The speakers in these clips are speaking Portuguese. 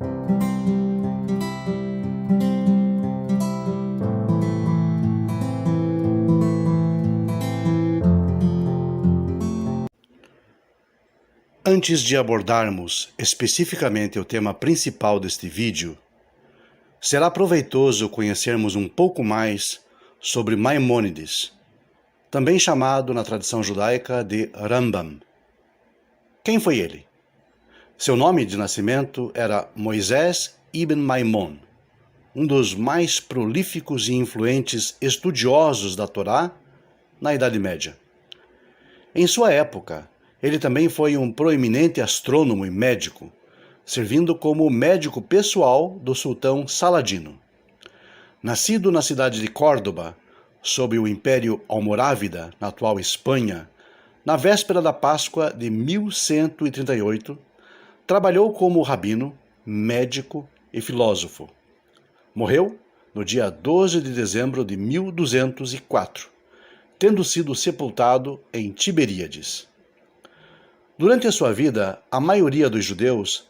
Antes de abordarmos especificamente o tema principal deste vídeo, será proveitoso conhecermos um pouco mais sobre Maimônides, também chamado na tradição judaica de Rambam. Quem foi ele? Seu nome de nascimento era Moisés ibn Maimon, um dos mais prolíficos e influentes estudiosos da Torá na Idade Média. Em sua época, ele também foi um proeminente astrônomo e médico, servindo como médico pessoal do sultão Saladino. Nascido na cidade de Córdoba, sob o Império Almorávida, na atual Espanha, na véspera da Páscoa de 1138, trabalhou como rabino, médico e filósofo. Morreu no dia 12 de dezembro de 1204, tendo sido sepultado em Tiberíades. Durante a sua vida, a maioria dos judeus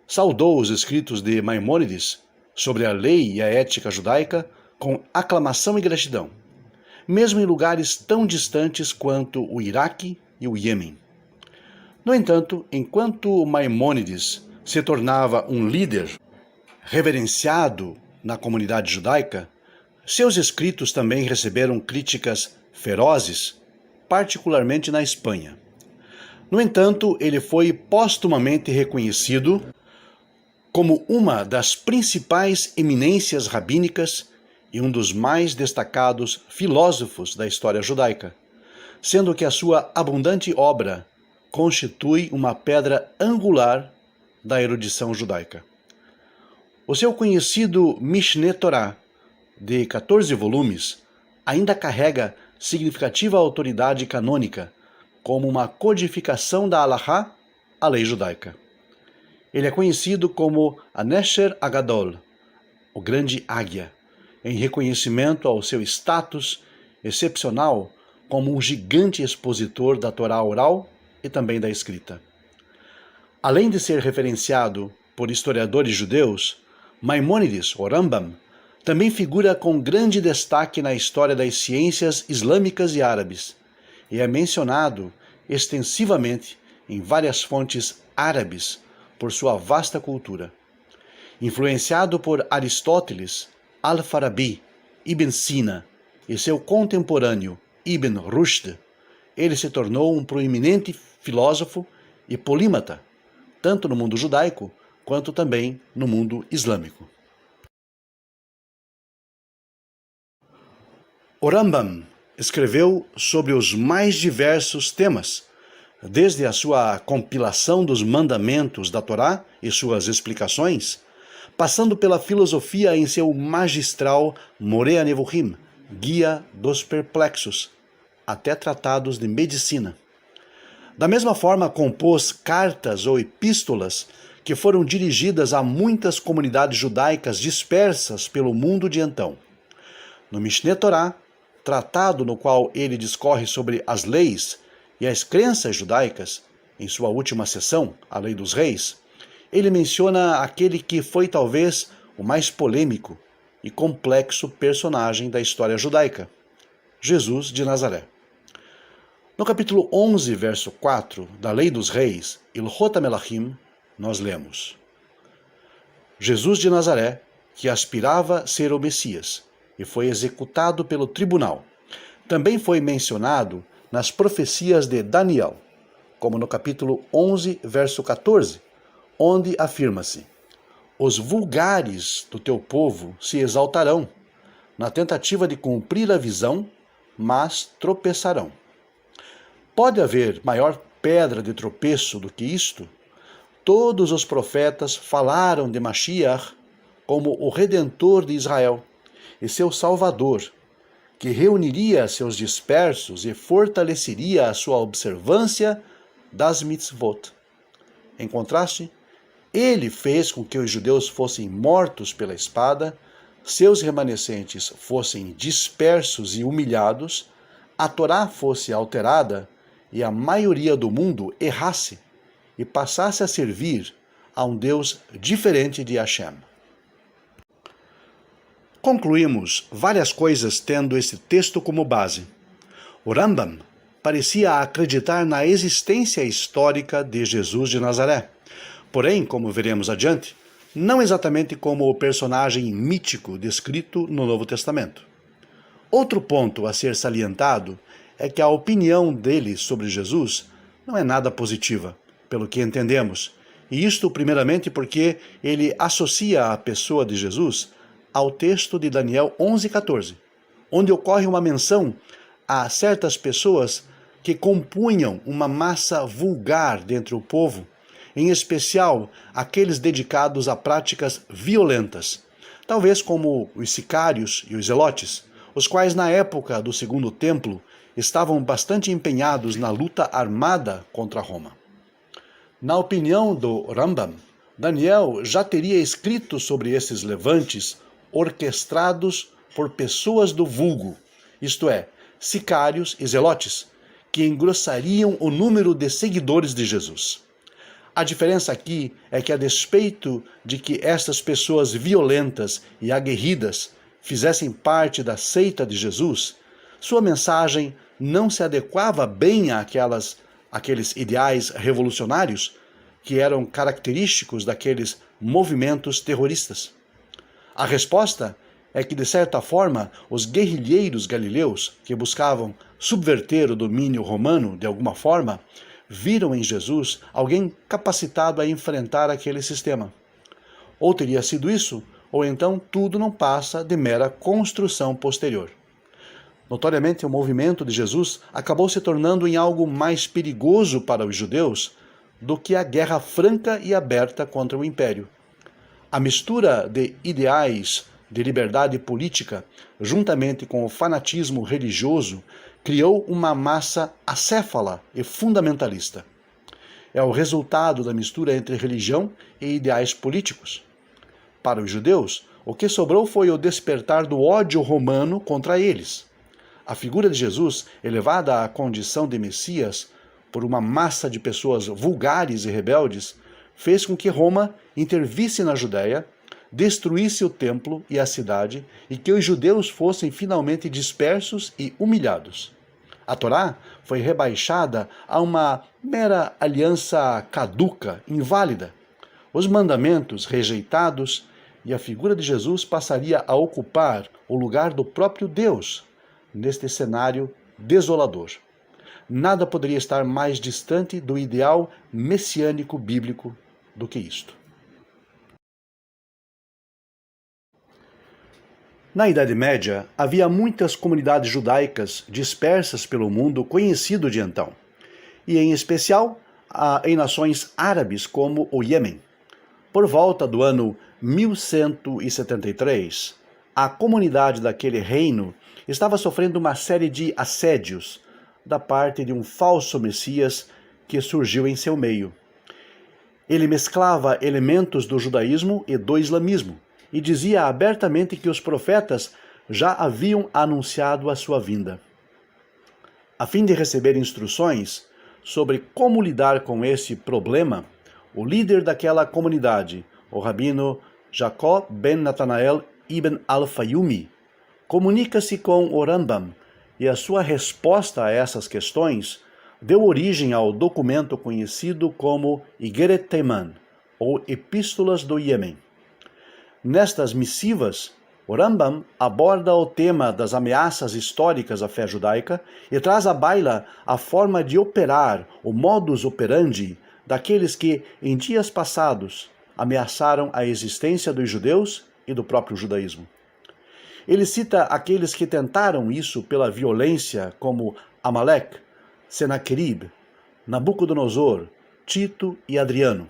saudou os escritos de Maimônides sobre a lei e a ética judaica com aclamação e gratidão, mesmo em lugares tão distantes quanto o Iraque e o Iêmen. No entanto, enquanto Maimônides se tornava um líder reverenciado na comunidade judaica, seus escritos também receberam críticas ferozes, particularmente na Espanha. No entanto, ele foi póstumamente reconhecido como uma das principais eminências rabínicas e um dos mais destacados filósofos da história judaica, sendo que a sua abundante obra constitui uma pedra angular da erudição judaica. O seu conhecido Mishneh Torah, de 14 volumes, ainda carrega significativa autoridade canônica, como uma codificação da Halachá, a lei judaica. Ele é conhecido como Anesher Agadol, o grande águia, em reconhecimento ao seu status excepcional como um gigante expositor da Torá oral e também da escrita. Além de ser referenciado por historiadores judeus, Maimônides, ou Rambam, também figura com grande destaque na história das ciências islâmicas e árabes, e é mencionado extensivamente em várias fontes árabes por sua vasta cultura. Influenciado por Aristóteles, Al-Farabi, Ibn Sina e seu contemporâneo Ibn Rushd, ele se tornou um proeminente filósofo e polímata, tanto no mundo judaico quanto também no mundo islâmico. O Rambam escreveu sobre os mais diversos temas, desde a sua compilação dos mandamentos da Torá e suas explicações, passando pela filosofia em seu magistral Moreh HaNevuchim, Guia dos Perplexos, até tratados de medicina. Da mesma forma, compôs cartas ou epístolas que foram dirigidas a muitas comunidades judaicas dispersas pelo mundo de então. No Mishneh Torah, tratado no qual ele discorre sobre as leis e as crenças judaicas, em sua última seção, a Lei dos Reis, ele menciona aquele que foi talvez o mais polêmico e complexo personagem da história judaica, Jesus de Nazaré. No capítulo 11, verso 4 da Lei dos Reis, Ilhot HaMelachim, nós lemos: Jesus de Nazaré, que aspirava ser o Messias, e foi executado pelo tribunal. Também foi mencionado nas profecias de Daniel, como no capítulo 11, verso 14, onde afirma-se: os vulgares do teu povo se exaltarão, na tentativa de cumprir a visão, mas tropeçarão. Pode haver maior pedra de tropeço do que isto? Todos os profetas falaram de Mashiach como o Redentor de Israel e seu Salvador, que reuniria seus dispersos e fortaleceria a sua observância das mitzvot. Em contraste, ele fez com que os judeus fossem mortos pela espada, seus remanescentes fossem dispersos e humilhados, a Torá fosse alterada e a maioria do mundo errasse e passasse a servir a um Deus diferente de Hashem. Concluímos várias coisas tendo esse texto como base. O Rambam parecia acreditar na existência histórica de Jesus de Nazaré, porém, como veremos adiante, não exatamente como o personagem mítico descrito no Novo Testamento. Outro ponto a ser salientado é que a opinião dele sobre Jesus não é nada positiva, pelo que entendemos, e isto primeiramente porque ele associa a pessoa de Jesus ao texto de Daniel 11:14, onde ocorre uma menção a certas pessoas que compunham uma massa vulgar dentre o povo, em especial aqueles dedicados a práticas violentas, talvez como os sicários e os zelotes, os quais na época do Segundo Templo estavam bastante empenhados na luta armada contra Roma. Na opinião do Rambam, Daniel já teria escrito sobre esses levantes orquestrados por pessoas do vulgo, isto é, sicários e zelotes, que engrossariam o número de seguidores de Jesus. A diferença aqui é que, a despeito de que estas pessoas violentas e aguerridas fizessem parte da seita de Jesus, sua mensagem não se adequava bem àqueles ideais revolucionários que eram característicos daqueles movimentos terroristas. A resposta é que, de certa forma, os guerrilheiros galileus, que buscavam subverter o domínio romano de alguma forma, viram em Jesus alguém capacitado a enfrentar aquele sistema. Ou teria sido isso, ou então tudo não passa de mera construção posterior. Notoriamente, o movimento de Jesus acabou se tornando em algo mais perigoso para os judeus do que a guerra franca e aberta contra o império. A mistura de ideais de liberdade política, juntamente com o fanatismo religioso, criou uma massa acéfala e fundamentalista. É o resultado da mistura entre religião e ideais políticos. Para os judeus, o que sobrou foi o despertar do ódio romano contra eles. A figura de Jesus, elevada à condição de Messias por uma massa de pessoas vulgares e rebeldes, fez com que Roma intervisse na Judéia, destruísse o templo e a cidade e que os judeus fossem finalmente dispersos e humilhados. A Torá foi rebaixada a uma mera aliança caduca, inválida. Os mandamentos rejeitados e a figura de Jesus passaria a ocupar o lugar do próprio Deus neste cenário desolador. Nada poderia estar mais distante do ideal messiânico bíblico do que isto. Na Idade Média, havia muitas comunidades judaicas dispersas pelo mundo conhecido de então, e em especial em nações árabes como o Iêmen. Por volta do ano 1173, a comunidade daquele reino estava sofrendo uma série de assédios da parte de um falso Messias que surgiu em seu meio. Ele mesclava elementos do judaísmo e do islamismo, e dizia abertamente que os profetas já haviam anunciado a sua vinda. A fim de receber instruções sobre como lidar com esse problema, o líder daquela comunidade, o rabino Jacó ben Natanael ibn al-Fayumi, comunica-se com o Rambam, e a sua resposta a essas questões deu origem ao documento conhecido como Igeret Teiman, ou Epístolas do Iêmen. Nestas missivas, o Rambam aborda o tema das ameaças históricas à fé judaica e traz à baila a forma de operar, o modus operandi, daqueles que, em dias passados, ameaçaram a existência dos judeus e do próprio judaísmo. Ele cita aqueles que tentaram isso pela violência, como Amalek, Senaquerib, Nabucodonosor, Tito e Adriano.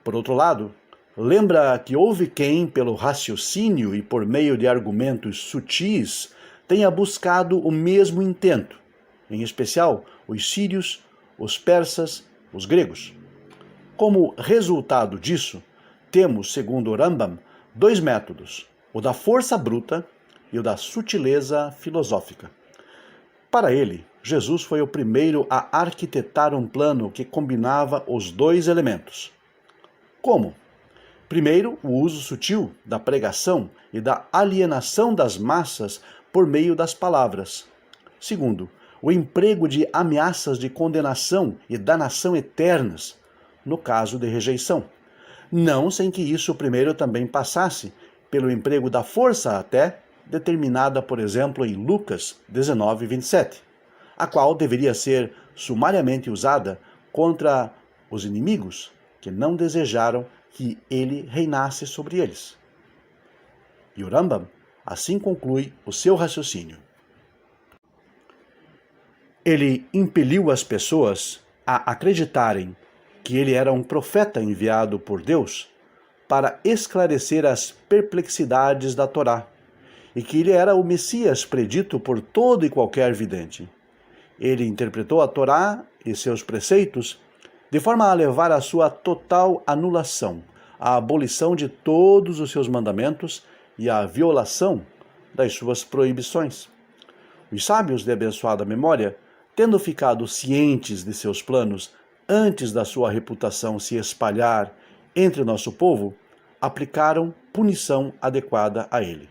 Por outro lado, lembra que houve quem, pelo raciocínio e por meio de argumentos sutis, tenha buscado o mesmo intento, em especial os sírios, os persas, os gregos. Como resultado disso, temos, segundo o Rambam, dois métodos, o da força bruta e o da sutileza filosófica. Para ele, Jesus foi o primeiro a arquitetar um plano que combinava os dois elementos. Como? Primeiro, o uso sutil da pregação e da alienação das massas por meio das palavras. Segundo, o emprego de ameaças de condenação e danação eternas, no caso de rejeição. Não sem que isso primeiro também passasse pelo emprego da força até, determinada, por exemplo, em Lucas 19, 27, a qual deveria ser sumariamente usada contra os inimigos que não desejaram que ele reinasse sobre eles. E o Rambam assim conclui o seu raciocínio. Ele impeliu as pessoas a acreditarem que ele era um profeta enviado por Deus para esclarecer as perplexidades da Torá, e que ele era o Messias predito por todo e qualquer vidente. Ele interpretou a Torá e seus preceitos de forma a levar à sua total anulação, à abolição de todos os seus mandamentos e à violação das suas proibições. Os sábios de abençoada memória, tendo ficado cientes de seus planos antes da sua reputação se espalhar entre o nosso povo, aplicaram punição adequada a ele.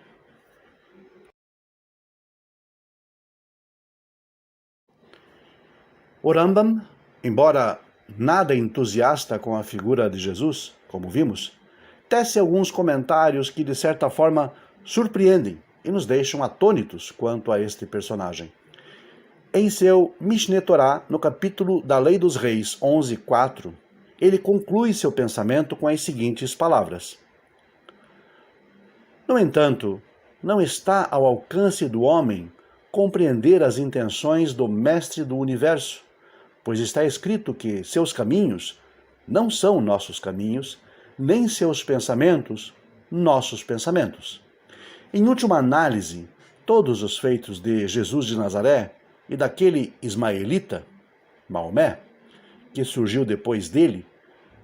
O Rambam, embora nada entusiasta com a figura de Jesus, como vimos, tece alguns comentários que de certa forma surpreendem e nos deixam atônitos quanto a este personagem. Em seu Mishneh Torah, no capítulo da Lei dos Reis 11:4, ele conclui seu pensamento com as seguintes palavras: No entanto, não está ao alcance do homem compreender as intenções do Mestre do Universo, pois está escrito que seus caminhos não são nossos caminhos, nem seus pensamentos nossos pensamentos. Em última análise, todos os feitos de Jesus de Nazaré e daquele ismaelita, Maomé, que surgiu depois dele,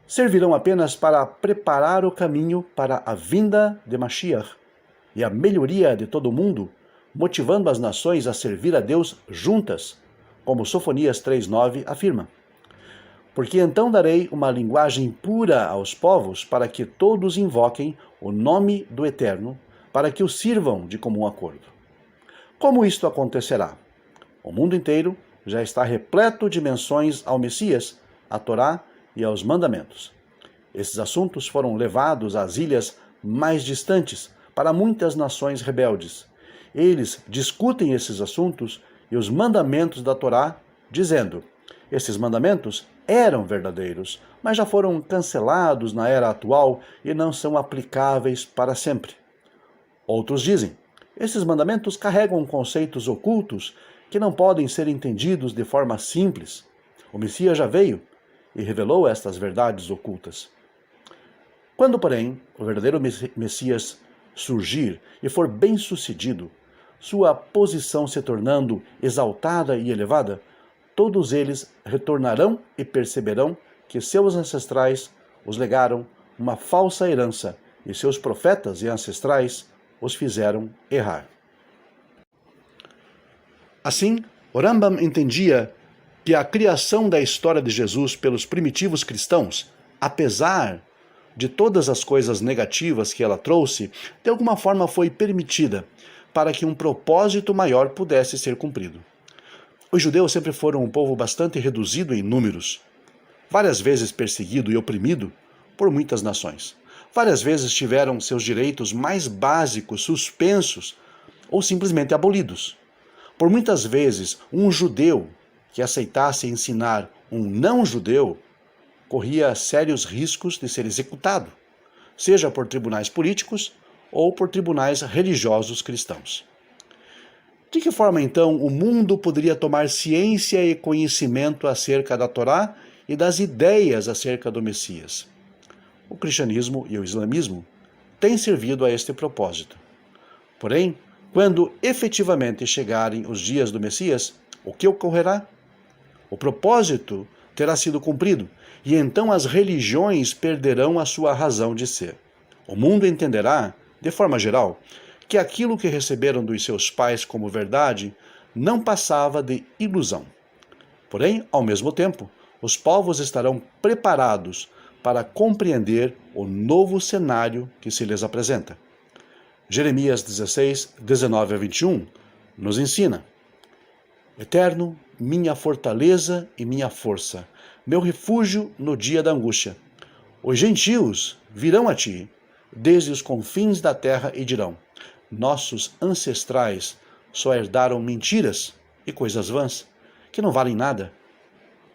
servirão apenas para preparar o caminho para a vinda de Mashiach e a melhoria de todo o mundo, motivando as nações a servir a Deus juntas, como Sofonias 3:9 afirma. Porque então darei uma linguagem pura aos povos, para que todos invoquem o nome do Eterno, para que o sirvam de comum acordo. Como isto acontecerá? O mundo inteiro já está repleto de menções ao Messias, à Torá e aos mandamentos. Esses assuntos foram levados às ilhas mais distantes, para muitas nações rebeldes. Eles discutem esses assuntos e os mandamentos da Torá, dizendo: esses mandamentos eram verdadeiros, mas já foram cancelados na era atual e não são aplicáveis para sempre. Outros dizem: esses mandamentos carregam conceitos ocultos que não podem ser entendidos de forma simples. O Messias já veio e revelou estas verdades ocultas. Quando, porém, o verdadeiro Messias surgir e for bem-sucedido, sua posição se tornando exaltada e elevada, todos eles retornarão e perceberão que seus ancestrais os legaram uma falsa herança e seus profetas e ancestrais os fizeram errar. Assim, o Rambam entendia que a criação da história de Jesus pelos primitivos cristãos, apesar de todas as coisas negativas que ela trouxe, de alguma forma foi permitida para que um propósito maior pudesse ser cumprido. Os judeus sempre foram um povo bastante reduzido em números, várias vezes perseguido e oprimido por muitas nações. Várias vezes tiveram seus direitos mais básicos suspensos ou simplesmente abolidos. Por muitas vezes, um judeu que aceitasse ensinar um não-judeu corria sérios riscos de ser executado, seja por tribunais políticos ou por tribunais religiosos cristãos. De que forma, então, o mundo poderia tomar ciência e conhecimento acerca da Torá e das ideias acerca do Messias? O cristianismo e o islamismo têm servido a este propósito. Porém, quando efetivamente chegarem os dias do Messias, o que ocorrerá? O propósito terá sido cumprido, e então as religiões perderão a sua razão de ser. O mundo entenderá, de forma geral, que aquilo que receberam dos seus pais como verdade não passava de ilusão. Porém, ao mesmo tempo, os povos estarão preparados para compreender o novo cenário que se lhes apresenta. Jeremias 16, 19 a 21 nos ensina: Eterno, minha fortaleza e minha força, meu refúgio no dia da angústia. Os gentios virão a ti, desde os confins da terra, e dirão: nossos ancestrais só herdaram mentiras e coisas vãs, que não valem nada.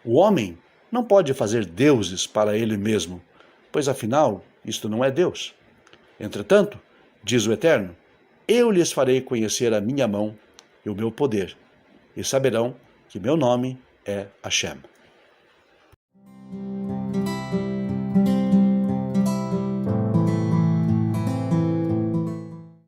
O homem não pode fazer deuses para ele mesmo, pois afinal isto não é Deus. Entretanto, diz o Eterno, eu lhes farei conhecer a minha mão e o meu poder, e saberão que meu nome é Hashem.